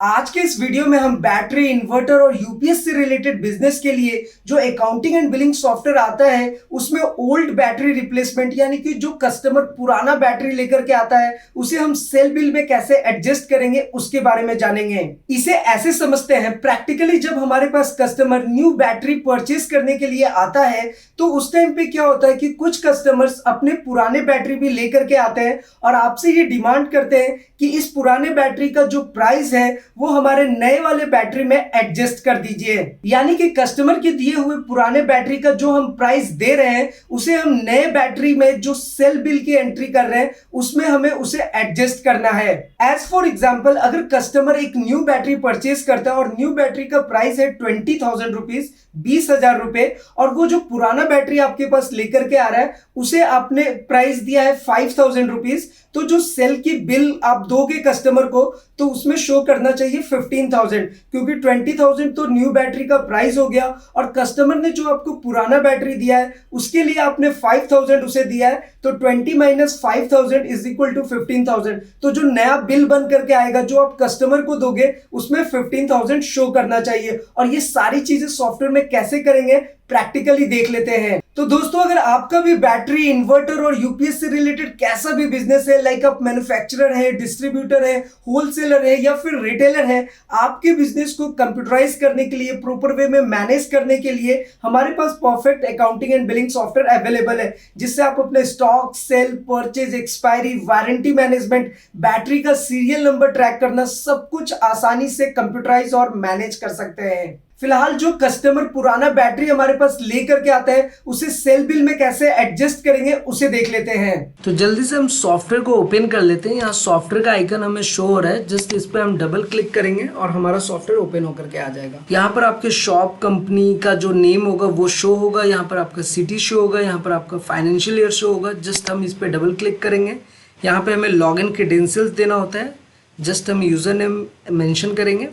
आज के इस वीडियो में हम बैटरी इन्वर्टर और यूपीएस से रिलेटेड बिजनेस के लिए जो अकाउंटिंग एंड बिलिंग सॉफ्टवेयर आता है उसमें ओल्ड बैटरी रिप्लेसमेंट यानी कि जो कस्टमर पुराना बैटरी लेकर के आता है उसे हम सेल बिल में कैसे एडजस्ट करेंगे उसके बारे में जानेंगे। इसे ऐसे समझते हैं, प्रैक्टिकली जब हमारे पास कस्टमर न्यू बैटरी परचेस करने के लिए आता है तो उस टाइम पे क्या होता है कि कुछ कस्टमर्स अपने पुराने बैटरी भी लेकर के आते हैं और आपसे ये डिमांड करते हैं कि इस पुराने बैटरी का जो प्राइस है वो हमारे नए वाले बैटरी में एडजस्ट कर दीजिए। यानी कि कस्टमर के दिए हुए पुराने बैटरी का जो हम प्राइस दे रहे हैं उसे हम नए बैटरी में जो सेल बिल की एंट्री कर रहे हैं उसमें हमें उसे एडजस्ट करना है। एज फॉर एग्जाम्पल, अगर कस्टमर एक न्यू बैटरी परचेस करता है और न्यू बैटरी का प्राइस है 20,000 रुपीज, 20,000 रुपए, और वो जो पुराना बैटरी आपके पास लेकर के आ रहा है उसे आपने प्राइस दिया है 5,000 रुपीज, तो जो सेल की बिल आप दोगे कस्टमर को तो उसमें शो करना चाहिए 15,000, क्योंकि 20,000 तो न्यू बैटरी का प्राइस हो गया और कस्टमर ने जो आपको पुराना बैटरी दिया है उसके लिए आपने 5,000 उसे दिया है, तो 20 माइनस 5,000 इज इक्वल टू 15,000। तो जो नया बिल बन करके आएगा जो आप कस्टमर को दोगे उसमें 15,000 शो करना चाहिए। और ये सारी चीजें सॉफ्टवेयर में कैसे करेंगे प्रैक्टिकली देख लेते हैं। तो दोस्तों, अगर आपका भी बैटरी, इन्वर्टर और यूपीएस से रिलेटेड कैसा भी बिजनेस है, लाइक आप मैन्युफैक्चरर है, डिस्ट्रीब्यूटर है, होलसेलर है या फिर रिटेलर है, आपके बिजनेस को कंप्यूटराइज करने के लिए, प्रॉपर वे में मैनेज करने के लिए हमारे पास perfect accounting and billing software available है, जिससे आप अपने stock, sale, purchase, expiry, warranty management, battery का सीरियल नंबर ट्रैक करना, सब कुछ आसानी से कंप्यूटराइज और मैनेज कर सकते हैं। फिलहाल जो कस्टमर पुराना बैटरी हमारे पास लेकर के आता है उसे सेल बिल में कैसे एडजस्ट करेंगे उसे देख लेते हैं। तो जल्दी से हम सॉफ्टवेयर को ओपन कर लेते हैं। यहाँ सॉफ्टवेयर का आइकन हमें शो हो रहा है, जस्ट इस पर हम डबल क्लिक करेंगे और हमारा सॉफ्टवेयर ओपन होकर के आ जाएगा। यहाँ पर आपके शॉप, कंपनी का जो नेम होगा वो शो होगा, यहाँ पर आपका सिटी शो होगा, यहाँ पर आपका फाइनेंशियल ईयर शो होगा। जस्ट हम इस पर डबल क्लिक करेंगे। यहाँ पे हमें लॉग इन क्रेडेंशियल्स देना होता है। जस्ट हम यूजर नेम मेंशन करेंगे,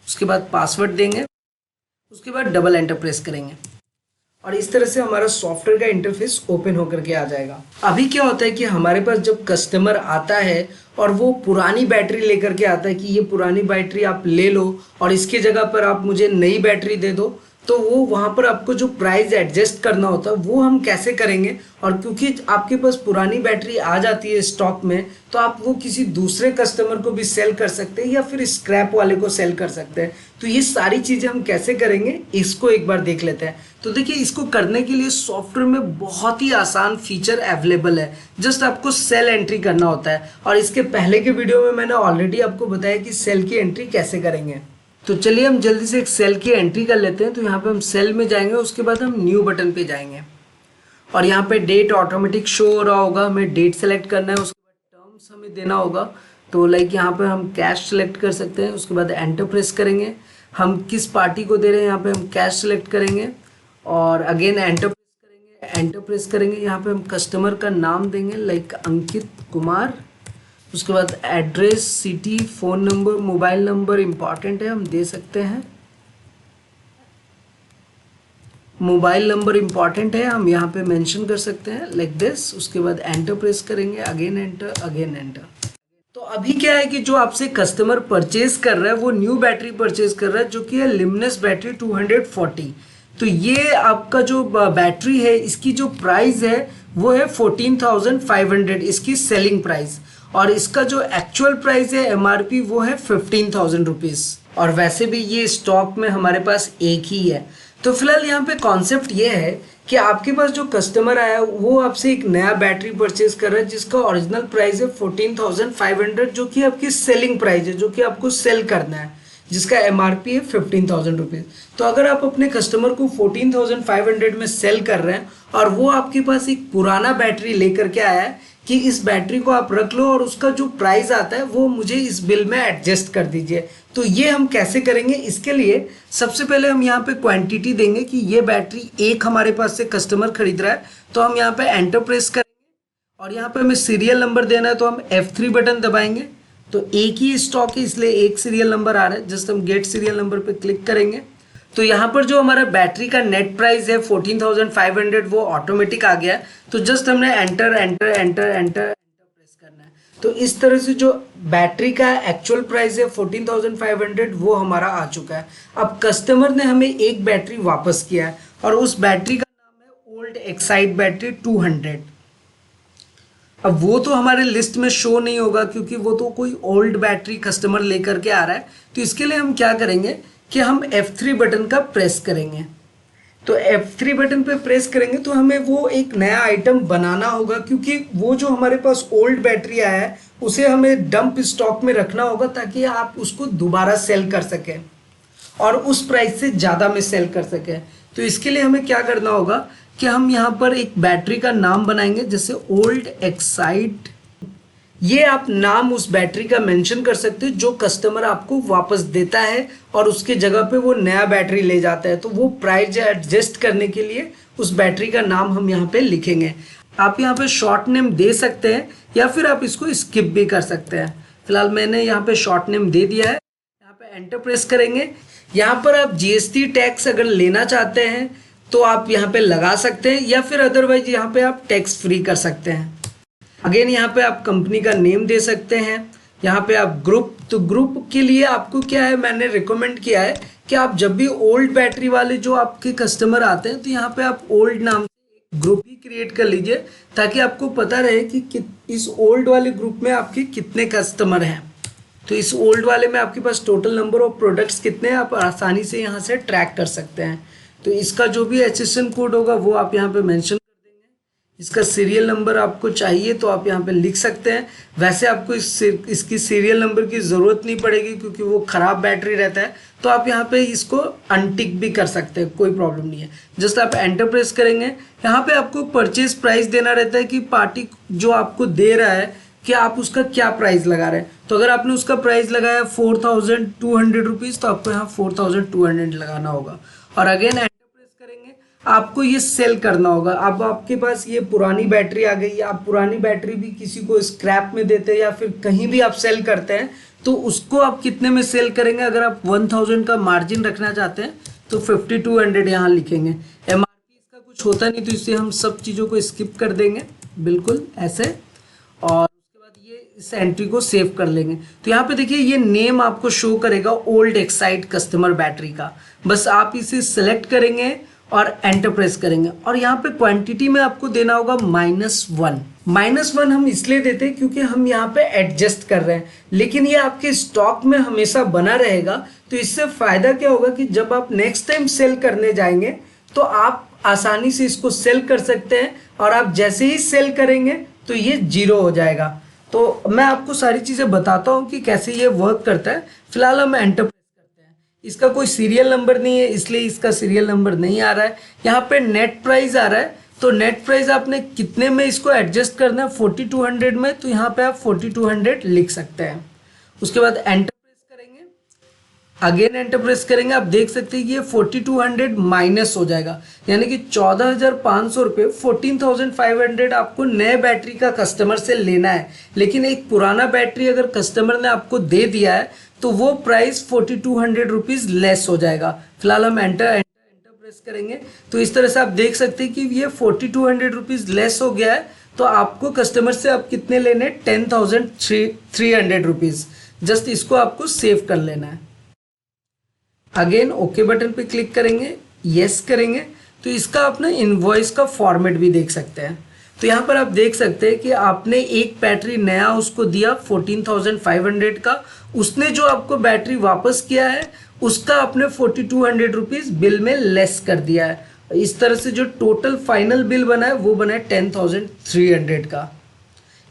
उसके बाद पासवर्ड देंगे, उसके बाद डबल एंटर प्रेस करेंगे और इस तरह से हमारा सॉफ्टवेयर का इंटरफेस ओपन होकर के आ जाएगा। अभी क्या होता है कि हमारे पास जब कस्टमर आता है और वो पुरानी बैटरी लेकर के आता है कि ये पुरानी बैटरी आप ले लो और इसके जगह पर आप मुझे नई बैटरी दे दो, तो वो वहाँ पर आपको जो प्राइस एडजस्ट करना होता है वो हम कैसे करेंगे। और क्योंकि आपके पास पुरानी बैटरी आ जाती है स्टॉक में, तो आप वो किसी दूसरे कस्टमर को भी सेल कर सकते हैं या फिर स्क्रैप वाले को सेल कर सकते हैं। तो ये सारी चीज़ें हम कैसे करेंगे इसको एक बार देख लेते हैं। तो देखिए, इसको करने के लिए सॉफ्टवेयर में बहुत ही आसान फीचर अवेलेबल है। जस्ट आपको सेल एंट्री करना होता है और इसके पहले के वीडियो में मैंने ऑलरेडी आपको बताया कि सेल की एंट्री कैसे करेंगे। तो चलिए हम जल्दी से एक सेल की एंट्री कर लेते हैं। तो यहाँ पे हम सेल में जाएंगे, उसके बाद हम न्यू बटन पे जाएंगे और यहाँ पे डेट ऑटोमेटिक शो हो रहा होगा, हमें डेट सेलेक्ट करना है, उसके बाद टर्म्स हमें देना होगा। तो लाइक यहाँ पे हम कैश सेलेक्ट कर सकते हैं, उसके बाद एंटर प्रेस करेंगे। हम किस पार्टी को दे रहे हैं यहाँ पे हम कैश सेलेक्ट करेंगे और अगेन एंटर प्रेस करेंगे। एंटर प्रेस करेंगे, यहाँ पे हम कस्टमर का नाम देंगे लाइक अंकित कुमार, उसके बाद address, city, phone number, mobile number important है, हम दे सकते हैं। मोबाइल नंबर इम्पॉर्टेंट है, हम यहाँ पे मेंशन कर सकते हैं लाइक दिस। उसके बाद एंटर प्रेस करेंगे, अगेन एंटर, अगेन एंटर। तो अभी क्या है कि जो आपसे कस्टमर परचेज कर रहा है वो न्यू बैटरी परचेज कर रहा है, जो कि है लिमनस बैटरी 240। तो ये आपका जो बैटरी है इसकी जो प्राइस है वो है 14,500, इसकी सेलिंग प्राइस, और इसका जो एक्चुअल प्राइस है एमआरपी वो है 15,000 रुपीज़। और वैसे भी ये स्टॉक में हमारे पास एक ही है। तो फिलहाल यहाँ पे कॉन्सेप्ट ये है कि आपके पास जो कस्टमर आया वो आपसे एक नया बैटरी परचेज कर रहा है जिसका ओरिजिनल प्राइस है 14,500, जो कि आपकी सेलिंग प्राइस है, जो कि आपको सेल करना है, जिसका एमआरपी है 15,000 रुपीज़। तो अगर आप अपने कस्टमर को 14,500 में सेल कर रहे हैं और वो आपके पास एक पुराना बैटरी लेकर के आया है कि इस बैटरी को आप रख लो और उसका जो प्राइस आता है वो मुझे इस बिल में एडजस्ट कर दीजिए, तो ये हम कैसे करेंगे। इसके लिए सबसे पहले हम यहाँ पे क्वांटिटी देंगे कि ये बैटरी एक हमारे पास से कस्टमर खरीद रहा है, तो हम यहाँ पे एंटर प्रेस करेंगे और यहाँ पे हमें सीरियल नंबर देना है, तो हम F3 बटन दबाएंगे। तो एक ही स्टॉक है इसलिए एक सीरियल नंबर आ रहा है, जस्ट हम गेट सीरियल नंबर पे क्लिक करेंगे। तो यहाँ पर जो हमारा बैटरी का नेट प्राइस है 14,500 वो ऑटोमेटिक आ गया। तो जस्ट हमने enter enter enter enter press करना है। तो इस तरह से जो बैटरी का एक्चुअल प्राइस है 14,500 वो हमारा आ चुका है। अब कस्टमर ने हमें एक बैटरी वापस किया है और उस बैटरी का नाम है ओल्ड एक्साइड बैटरी 200। अब वो तो हमारे लिस्ट में शो नहीं होगा क्योंकि वो तो कोई ओल्ड बैटरी कस्टमर लेकर के आ रहा है। तो इसके लिए हम क्या करेंगे कि हम F3 बटन का प्रेस करेंगे। तो F3 बटन पे प्रेस करेंगे तो हमें वो एक नया आइटम बनाना होगा क्योंकि वो जो हमारे पास ओल्ड बैटरी आया है उसे हमें डंप स्टॉक में रखना होगा ताकि आप उसको दोबारा सेल कर सकें और उस प्राइस से ज़्यादा में सेल कर सकें। तो इसके लिए हमें क्या करना होगा कि हम यहाँ पर एक बैटरी का नाम बनाएंगे जैसे ओल्ड एक्साइड। ये आप नाम उस बैटरी का मेंशन कर सकते हो जो कस्टमर आपको वापस देता है और उसके जगह पे वो नया बैटरी ले जाता है। तो वो प्राइस एडजस्ट करने के लिए उस बैटरी का नाम हम यहाँ पे लिखेंगे। आप यहाँ पे शॉर्ट नेम दे सकते हैं या फिर आप इसको स्किप भी कर सकते हैं। फिलहाल मैंने यहाँ पे शॉर्ट नेम दे दिया है। यहाँ पे एंटर प्रेस करेंगे। यहाँ पर आप GST टैक्स अगर लेना चाहते हैं तो आप यहाँ पे लगा सकते हैं या फिर अदरवाइज यहाँ पे आप टैक्स फ्री कर सकते हैं। अगेन यहाँ पे आप कंपनी का नेम दे सकते हैं। यहाँ पे आप ग्रुप, तो ग्रुप के लिए आपको क्या है, मैंने रिकमेंड किया है कि आप जब भी ओल्ड बैटरी वाले जो आपके कस्टमर आते हैं तो यहाँ पे आप ओल्ड नाम से ग्रुप ही क्रिएट कर लीजिए ताकि आपको पता रहे कि इस ओल्ड वाले ग्रुप में आपके कितने कस्टमर हैं। तो इस ओल्ड वाले में आपके पास टोटल नंबर ऑफ प्रोडक्ट्स कितने हैं आप आसानी से यहाँ से ट्रैक कर सकते हैं। तो इसका जो भी एसएसएन कोड होगा वो आप यहाँ पे मेंशन कर देंगे। इसका सीरियल नंबर आपको चाहिए तो आप यहाँ पे लिख सकते हैं। वैसे आपको इसकी सीरियल नंबर की ज़रूरत नहीं पड़ेगी क्योंकि वो ख़राब बैटरी रहता है। तो आप यहाँ पे इसको अनटिक भी कर सकते हैं, कोई प्रॉब्लम नहीं है। जस्ट आप एंटर प्रेस करेंगे। यहाँ पे आपको परचेज प्राइस देना रहता है कि पार्टी जो आपको दे रहा है कि आप उसका क्या प्राइस लगा रहे हैं। तो अगर आपने उसका प्राइस लगाया 4,200 रुपीज़ तो आपको यहाँ 4,200 लगाना होगा और अगेन एंटर प्रेस करेंगे। आपको ये सेल करना होगा। अब आपके पास ये पुरानी बैटरी आ गई, आप पुरानी बैटरी भी किसी को स्क्रैप में देते हैं या फिर कहीं भी आप सेल करते हैं तो उसको आप कितने में सेल करेंगे। अगर आप 1000 का मार्जिन रखना चाहते हैं तो 5200 यहाँ लिखेंगे। MRP इसका कुछ होता नहीं तो इससे हम सब चीज़ों को स्किप कर देंगे बिल्कुल ऐसे और इस एंट्री को सेव कर लेंगे। तो यहाँ पे देखिए ये नेम आपको शो करेगा ओल्ड एक्साइड कस्टमर बैटरी का। बस आप इसे सिलेक्ट करेंगे और एंटर प्रेस करेंगे और यहाँ पे क्वांटिटी में आपको देना होगा -1। -1 हम इसलिए देते हैं क्योंकि हम यहाँ पे एडजस्ट कर रहे हैं, लेकिन ये आपके स्टॉक में हमेशा बना रहेगा। तो इससे फ़ायदा क्या होगा कि जब आप नेक्स्ट टाइम सेल करने जाएंगे तो आप आसानी से इसको सेल कर सकते हैं और आप जैसे ही सेल करेंगे तो ये 0 हो जाएगा। तो मैं आपको सारी चीज़ें बताता हूँ कि कैसे ये वर्क करता है। फिलहाल हम एंटर प्रेस करते हैं। इसका कोई सीरियल नंबर नहीं है इसलिए इसका सीरियल नंबर नहीं आ रहा है। यहाँ पे नेट प्राइस आ रहा है तो नेट प्राइस आपने कितने में इसको एडजस्ट करना है 4200 में, तो यहाँ पे आप 4200 लिख सकते हैं। उसके बाद एंटर प्रेस करेंगे, अगेन एंटर प्रेस करेंगे। आप देख सकते हैं कि ये 4200 माइनस हो जाएगा यानी कि 14,500 रुपये 14,500 आपको नए बैटरी का कस्टमर से लेना है। लेकिन एक पुराना बैटरी अगर कस्टमर ने आपको दे दिया है तो वो प्राइस 4200 रुपीज़ लेस हो जाएगा। फिलहाल हम एंटर प्रेस करेंगे तो इस तरह से आप देख सकते हैं कि ये 4200 रुपीज़ लेस हो गया है। तो आपको कस्टमर से आप कितने लेने 10,300 रुपीज़। जस्ट इसको आपको सेव कर लेना है। अगेन ओके बटन पे क्लिक करेंगे, यस करेंगे तो इसका अपना इनवॉइस का फॉर्मेट भी देख सकते हैं। तो यहाँ पर आप देख सकते हैं कि आपने एक बैटरी नया उसको दिया 14,500 का, उसने जो आपको बैटरी वापस किया है उसका आपने 4200 रुपीज़ बिल में लेस कर दिया है। इस तरह से जो टोटल फाइनल बिल बना है वो बना है 10,300 का।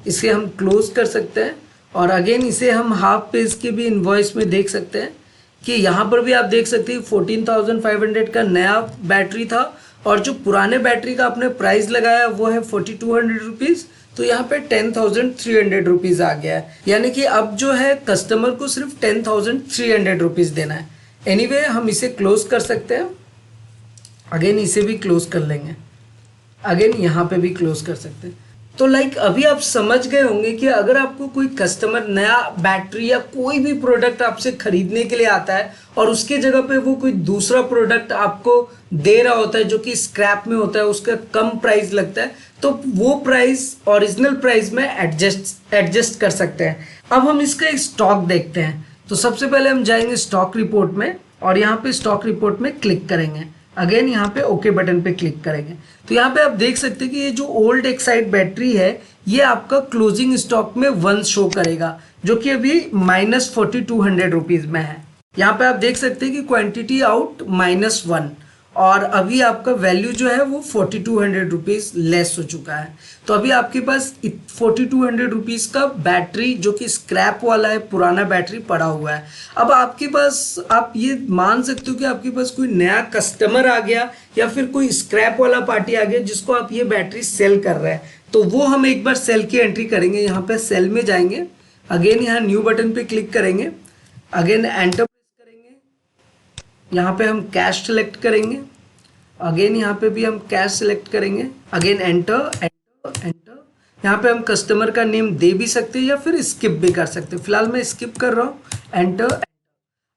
इसे हम क्लोज कर सकते हैं और अगेन इसे हम हाफ पेज के भी इनवॉइस में देख सकते हैं कि यहाँ पर भी आप देख सकते हैं 14,500 का नया बैटरी था और जो पुराने बैटरी का आपने प्राइस लगाया वो है 4200 रुपीज़। तो यहाँ पे 10,300 रुपीज़ आ गया है यानी कि अब जो है कस्टमर को सिर्फ 10,300 रुपीज़ देना है। एनीवे हम इसे क्लोज कर सकते हैं। अगेन इसे भी क्लोज कर लेंगे, अगेन यहाँ पे भी क्लोज कर सकते हैं। तो अभी आप समझ गए होंगे कि अगर आपको कोई कस्टमर नया बैटरी या कोई भी प्रोडक्ट आपसे खरीदने के लिए आता है और उसके जगह पे वो कोई दूसरा प्रोडक्ट आपको दे रहा होता है जो कि स्क्रैप में होता है, उसका कम प्राइस लगता है, तो वो प्राइस ओरिजिनल प्राइस में एडजस्ट कर सकते हैं। अब हम इसका एक स्टॉक देखते हैं। तो सबसे पहले हम जाएंगे स्टॉक रिपोर्ट में और यहाँ पे स्टॉक रिपोर्ट में क्लिक करेंगे। अगेन यहाँ पे ओके बटन पे क्लिक करेंगे। तो यहाँ पे आप देख सकते हैं कि ये जो ओल्ड एक्साइड बैटरी है ये आपका क्लोजिंग स्टॉक में 1 शो करेगा, जो कि अभी -4200 रुपीज़ में है। यहाँ पे आप देख सकते हैं कि क्वांटिटी आउट -1 और अभी आपका वैल्यू जो है वो 4200 रुपीज़ लेस हो चुका है। तो अभी आपके पास 4200 रुपीज़ का बैटरी जो कि स्क्रैप वाला है, पुराना बैटरी पड़ा हुआ है। अब आपके पास आप ये मान सकते हो कि आपके पास कोई नया कस्टमर आ गया या फिर कोई स्क्रैप वाला पार्टी आ गया जिसको आप ये बैटरी सेल कर रहे हैं। तो वो हम एक बार सेल की एंट्री करेंगे। यहाँ पे सेल में जाएंगे, अगेन यहाँ न्यू बटन पे क्लिक करेंगे, अगेन एंटर प्रेस करेंगे। यहाँ पे हम कैश सेलेक्ट करेंगे, अगेन यहाँ पे भी हम कैश सेलेक्ट करेंगे, अगेन एंटर एंटर एंटर। यहाँ पे हम कस्टमर का नेम दे भी सकते हैं या फिर स्किप भी कर सकते हैं। फिलहाल मैं स्किप कर रहा हूँ, एंटर।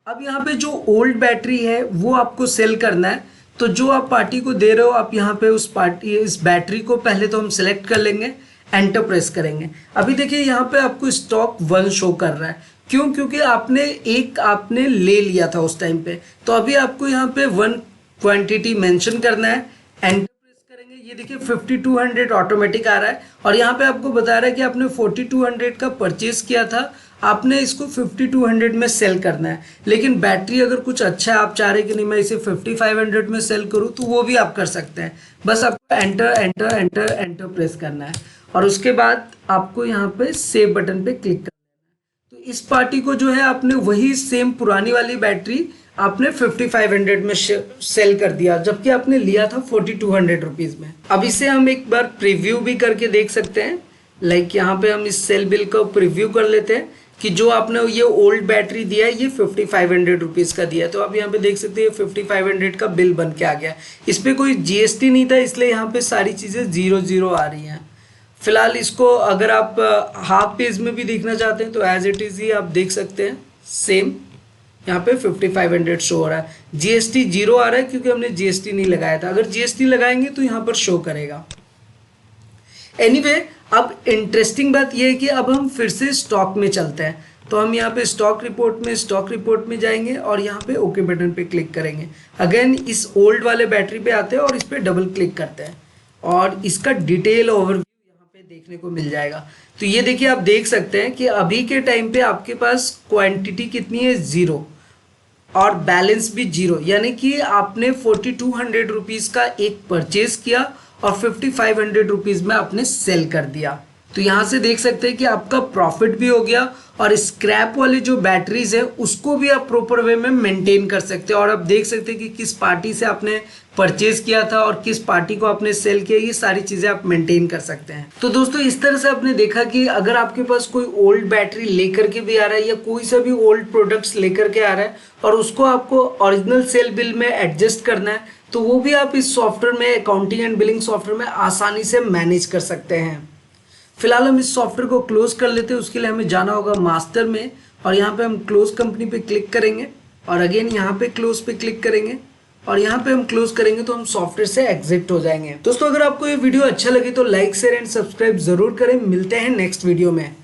अब यहाँ पे जो ओल्ड बैटरी है वो आपको सेल करना है। तो जो आप पार्टी को दे रहे हो, आप यहाँ पे इस बैटरी को पहले तो हम सेलेक्ट कर लेंगे, एंटर प्रेस करेंगे। अभी देखिए यहाँ पे आपको स्टॉक 1 शो कर रहा है। क्यों? क्योंकि आपने ले लिया था उस टाइम पे। तो अभी आपको यहाँ पे 1 क्वांटिटी मेंशन करना है, एंटर प्रेस करेंगे। ये देखिए 5200 ऑटोमेटिक आ रहा है और यहाँ पे आपको बता रहा है कि आपने 4200 का परचेज किया था, आपने इसको 5200 में सेल करना है। लेकिन बैटरी अगर कुछ अच्छा है, आप चाह रहे कि नहीं मैं इसे 5500 में सेल करूँ, तो वो भी आप कर सकते हैं। बस आपको enter enter enter enter press करना है और उसके बाद आपको यहाँ पे सेव बटन पे क्लिक करना है। तो इस पार्टी को जो है आपने वही सेम पुरानी वाली बैटरी आपने 5500 में सेल कर दिया, जबकि आपने लिया था 4200 रुपीज़ में। अब इसे हम एक बार प्रीव्यू भी करके देख सकते हैं। लाइक यहाँ पे हम इस सेल बिल को प्रीव्यू कर लेते हैं कि जो आपने ये ओल्ड बैटरी दिया है ये 5500 रुपीज़ का दिया है। तो आप यहाँ पे देख सकते हैं 5500 का बिल बन के आ गया। इस पर कोई GST नहीं था, इसलिए यहाँ पे सारी चीज़ें 0 आ रही हैं। फिलहाल इसको अगर आप हाफ पेज में भी देखना चाहते हैं तो एज इट इज़ ही आप देख सकते हैं। सेम यहाँ पे 5500 शो हो रहा है। GST 0 आ रहा है क्योंकि हमने GST नहीं लगाया था। अगर GST लगाएंगे तो यहाँ पर शो करेगा। एनीवे, अब इंटरेस्टिंग बात यह है कि अब हम फिर से स्टॉक में चलते हैं। तो हम यहाँ पे स्टॉक रिपोर्ट में जाएंगे और यहाँ पे ओके बटन पे क्लिक करेंगे। अगेन इस ओल्ड वाले बैटरी पे आते हैं और इस पर डबल क्लिक करते हैं और इसका डिटेल ओवरव्यू यहाँ पे देखने को मिल जाएगा। तो ये देखिए, आप देख सकते हैं कि अभी के टाइम पे आपके पास क्वांटिटी कितनी है, 0 और बैलेंस भी 0, यानी कि आपने 4200 रुपीज़ का एक परचेज किया और 5500 रुपीज़ में आपने सेल कर दिया। तो यहाँ से देख सकते हैं कि आपका प्रॉफिट भी हो गया और स्क्रैप वाली जो बैटरीज है उसको भी आप प्रॉपर वे में मेंटेन कर सकते हैं। और आप देख सकते हैं कि किस पार्टी से आपने परचेज किया था और किस पार्टी को आपने सेल किया, ये सारी चीज़ें आप मेंटेन कर सकते हैं। तो दोस्तों, इस तरह से आपने देखा कि अगर आपके पास कोई ओल्ड बैटरी लेकर के भी आ रहा है या कोई सा भी ओल्ड प्रोडक्ट्स लेकर के आ रहा है और उसको आपको ओरिजिनल सेल बिल में एडजस्ट करना है, तो वो भी आप इस सॉफ्टवेयर में, अकाउंटिंग एंड बिलिंग सॉफ्टवेयर में आसानी से मैनेज कर सकते हैं। फिलहाल हम इस सॉफ्टवेयर को क्लोज कर लेते हैं। उसके लिए हमें जाना होगा मास्टर में और यहाँ पे हम क्लोज कंपनी पे क्लिक करेंगे और अगेन यहाँ पे क्लोज पे क्लिक करेंगे और यहाँ पे हम क्लोज करेंगे तो हम सॉफ्टवेयर से एग्जिट हो जाएंगे। दोस्तों, अगर आपको ये वीडियो अच्छा लगे तो लाइक शेयर एंड सब्सक्राइब जरूर करें। मिलते हैं नेक्स्ट वीडियो में।